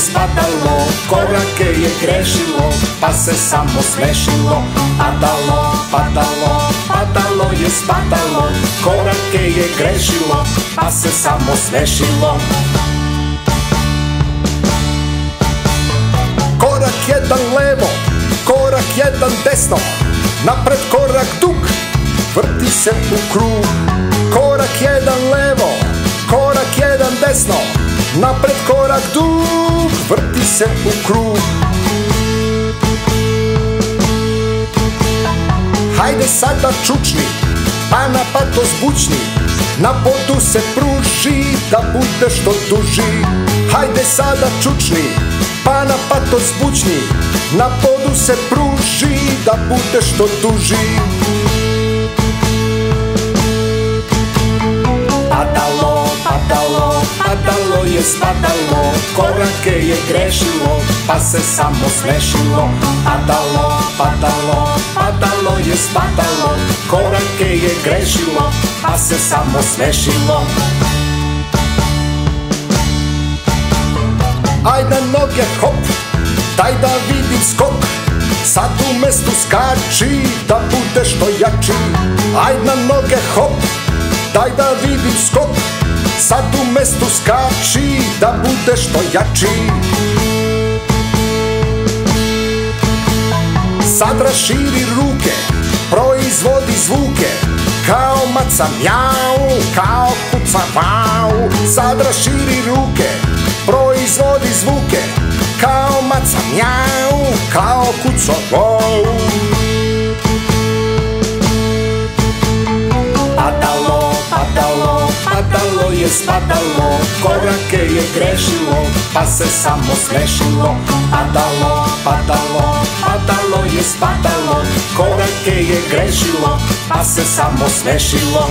spadalo, korake je grešilo, pa se samo smešilo. Padalo, padalo, padalo je spadalo, korake je grešilo, pa se samo smešilo. Korak jedan levo, korak jedan desno, napred korak dug, vrti se u krug. Korak jedan levo, korak jedan desno, napred korak dug, vrti se u krug. Hajde sada čučni, pa na patos bučni, na podu se pruži, da bude što duži. Hajde sada čučni, pa na patos bučni, na podu se pruži, da bude što duži. Padalo, padalo, padalo je spadalo, korake je grešilo, pa se samo smešilo. Padalo, padalo, padalo je spadalo, korake je grešilo, pa se samo smešilo. Aj na noge hop, daj da vidim skok, sad u mestu skači, da bude što jači. Aj na noge hop, daj da vidim skok, sad u mestu skači, da bude što jači. Sad raširi ruke, proizvodi zvuke, kao maca mjau, kao kuca vau. Sad raširi ruke, proizvodi zvuke, kao maca mjau, kao kuca vau. Padalo, padalo, padalo je spadalo, korake je grešilo, pa se samo smešilo. Padalo, padalo, padalo je spadalo, korake je grešilo, pa se samo smešilo.